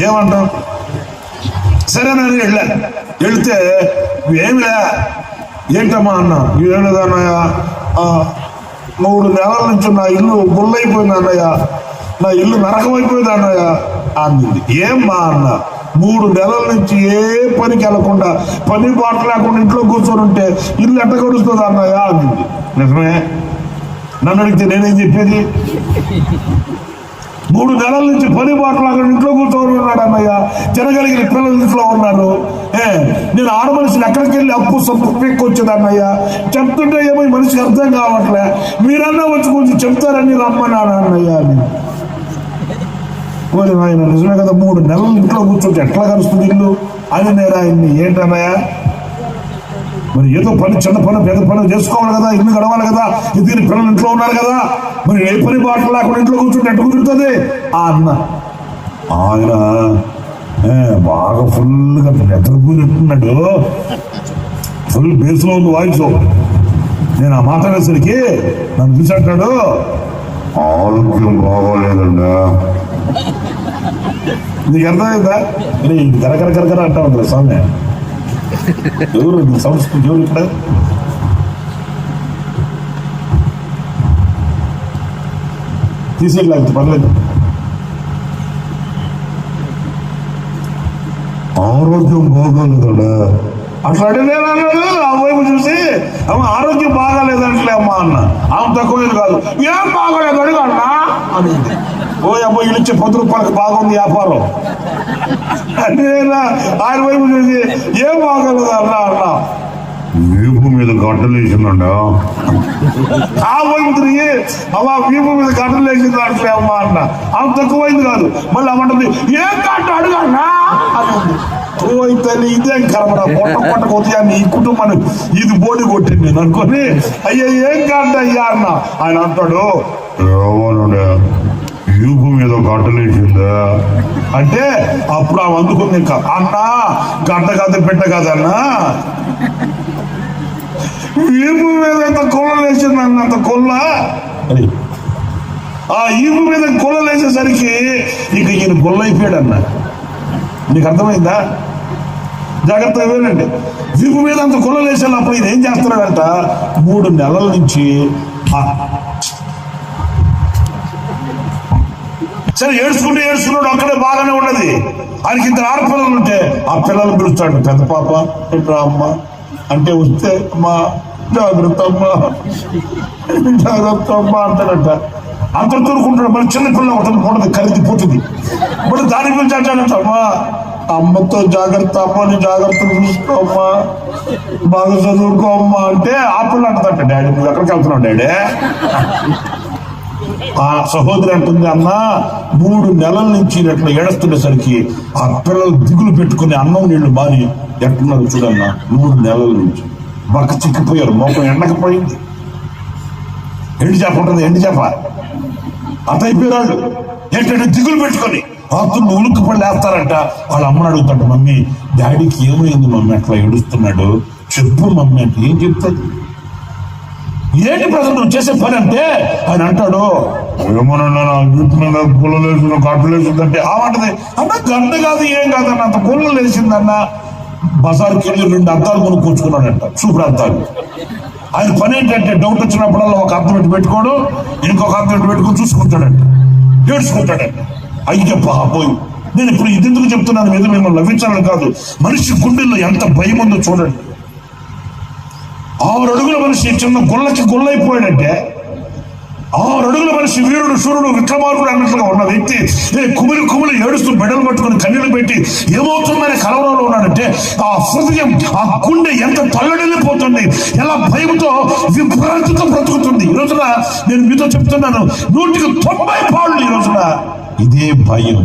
ఏమంటాం? సరేనని వెళితే ఏమిలే ఏంటమ్మా అన్న, ఏమిలేదన్నయ్య 3 నెలల నుంచి నా ఇల్లు గుళ్ళైపోయింది అన్నయ్య, నా ఇల్లు నరకమైపోయింది అన్నయ్య అంది. ఏమ్మా అన్న, 3 నెలల నుంచి ఏ పనికి వెళ్లకుండా పని పాట లేకుండా ఇంట్లో కూర్చొని ఉంటే ఇల్లు ఎట్ట గడుస్తుంది అన్నయ్య అంది. నిజమే, నన్ను అడిగితే నేనేం చెప్పేది? 3 నెలల నుంచి పని పాట లేకుండా ఇంట్లో కూర్చొని ఉన్నాడు అన్నయ్య, తినగలిగిన పిల్లలు ఇంట్లో ఉన్నారు. నేను ఆడ మనిషిని ఎక్కడికి వెళ్ళి అప్పు సప్పు పెక్కొచ్చేది అన్నయ్య. చెప్తుంటే ఏమో మనిషికి అర్థం కావట్లే, మీరన్నా వచ్చి కొంచెం చెప్తారని రమ్మన్నాను అన్నయ్య అని. ఆయన నిజమే కదా, 3 నెలలు ఇంట్లో కూర్చోండి ఎట్లా కలుస్తుంది ఇల్లు అని నేను ఆయన్ని ఏంటన్నయ్య మరి ఏదో పని, చిన్న పని పెద్ద పని చేసుకోవాలి కదా, ఇల్లు గడవాలి కదా, ఇద్దరు పిల్లలు ఇంట్లో ఉన్నారు కదా, మరి ఏ పని బాటలు లేకుండా ఇంట్లో కూర్చుంటే ఎట్లా కుదురుతుంది అన్న. ఆయన బాగా ఫుల్గా నిద్రపోయినట్టున్నాడు, ఫుల్ బేస్లో ఉంది వాయిస్. నేను ఆ మాట వేసరికి నన్ను చూసంటాడు, ఆరోగ్యం బాగోలేదండి. నీకు అర్థమైందా? కరకర కరకర అంటా ఉంటారు స్వామి. ఎవరు సంస్కృతి, ఎవరు ఇక్కడ? తీసేయలేకపోతే పర్లేదు. ఆరోగ్యం బాగోలేదా అట్లా అడిగలేదు. ఆ వైపు చూసి అమ్మ ఆరోగ్యం బాగాలేదంటే అమ్మా అన్న. ఆమె తక్కువది కాదు, ఏం బాగోలేదు అడుగు అన్నా అని. ఓ అబ్బాయి ఇల్లు ఇచ్చే 10 రూపాయలకి బాగుంది వ్యాపారం అంటే ఆయన వైపు చూసి ఏం బాగోలేదు అన్నా అన్నా. వీపు మీద గడ్డలు వేసిందండి. ఆ వైపు తిరిగి అమ్మా వీపు మీద గడ్డలు వేసింది అంటే అమ్మా అన్న. ఆమె తక్కువైంది కాదు, మళ్ళీ అమ్మంటుంది ఏం గడ్డ అడుగు అన్నా అని. తల్లి ఇదేం కరమరా, పొట్ట కొద్దిగా ఈ కుటుంబాన్ని ఇది బోడి కొట్టింది నేను అనుకొని, అయ్యా ఏం కాదు అయ్యా అన్న. ఆయన అంటాడు, యూపు మీద గడ్డలేసిందా అంటే అప్పుడు ఆమె అందుకుంది, ఇంకా అన్నా గడ్డ కాదు పెట్ట కాదన్నా, ఈపు మీద ఎంత కొల్లలేసింది అన్న, అంత కొల్ల. ఆ ఈపు మీద కొల్లలేసేసరికి ఇక ఈయన గొల్లైపోయాడు అన్న. నీకు అర్థమైందా? జాగ్రత్తగా వేనండి. వీపు మీద అంత కొల్లలేసాను. అప్పుడు ఈయన ఏం చేస్తున్నాడంట, 3 నెలల నుంచి సరే ఏడ్చుకున్నాడు, అక్కడే బాగానే ఉన్నది. ఆయనకి 2 ఆడపిల్లలు ఉంటే ఆ పిల్లలు పిలుస్తాడు, పెద్ద పాప ఎట్రా అమ్మ అంటే వస్తే అమ్మా జాగ్రత్త అమ్మా జాగ్రత్త అమ్మా అంటాడంట. అంత తూరుకుంటాడు. మరి చిన్న పిల్ల ఒకటి పోతుంది, కరిగిపోతుంది. ఇప్పుడు దాని గురించి అంటాడంట, అమ్మా అమ్మతో జాగ్రత్త అమ్మ, నీ జాగ్రత్త చూసుకో అమ్మా, బాగా చదువుకో అమ్మా అంటే ఆ పిల్ల అంటుందంట, డాడీ నువ్వు ఎక్కడికి వెళ్తున్నావు డాడీ? ఆ సహోదరి అంటుంది, అన్న 3 నెలల నుంచి ఎట్లా ఏడుస్తుండేసరికి ఆ పిల్లలు దిగులు పెట్టుకుని అన్నం నీళ్లు మారి ఎట్టున్నారు చూడన్నా. 3 నెలల నుంచి బక్క చిక్కిపోయారు, మోకం ఎండకపోయింది. ఎండి చేప ఉంటుంది, ఎండి చేప అతయిపోయారు. ఏంటంటే దిగులు పెట్టుకొని ఆతులు ఉలుక్కు పడి లేస్తారంట. వాళ్ళ అమ్మని అడుగుతాడు, మమ్మీ డాడీకి ఏమైంది మమ్మీ అట్లా ఏడుస్తున్నాడు చెప్పు మమ్మీ అంటే. ఏం చెప్తాడు? ఏంటి ప్రజలు నువ్వు చేసే పని అంటే ఆయన అంటాడు, ఏమోనన్నా వీటి మీద గుళ్ళలు వేసింది గడ్డలు వేసిందంటే ఆమంటది, అన్న గడ్డ కాదు ఏం కాదన్న, అంత గుళ్ళలు వేసిందన్న. బజార్కి వెళ్ళి 2 అద్దాలు కొనుక్కొచ్చుకున్నాడంట, సూపర్ అద్దాలు. ఆయన పని ఏంటంటే డౌట్ వచ్చినప్పుడల్లా ఒక అద్దం పెట్టి పెట్టుకోడు, ఇంకొక అద్దం పెట్టి పెట్టుకొని చూసుకుంటాడంట, ఏడ్చుకుంటాడంట. అయ్యో బాబోయ్, నేను ఇప్పుడు ఇది ఎందుకు చెప్తున్నాను మీద మిమ్మల్ని లభించాలని కాదు, మనిషి గుండెల్లో ఎంత భయం ఉందో చూడండి. 6 అడుగుల మనిషి చిన్న గుళ్ళకి గుళ్ళైపోయాడంటే, 6 అడుగుల మనిషి వీరుడు సూర్యుడు విక్రమార్కుడు అన్నట్లుగా ఉన్న వ్యక్తి కుమిలి ఏడుస్తూ బెడలు పట్టుకుని కన్నీళ్లు పెట్టి ఏమవుతుందనే కలవరంలో ఉన్నాడంటే ఆ హృదయం, ఆ గుండె ఎంత తల్లడిల్లిపోతుంది, ఎలా భయంతో విభ్రాంతితో బ్రతుకుతుంది. ఈ రోజున నేను మీతో చెప్తున్నాను, 100కి 90 పాళ్ళు ఈ రోజున ఇదే భయం.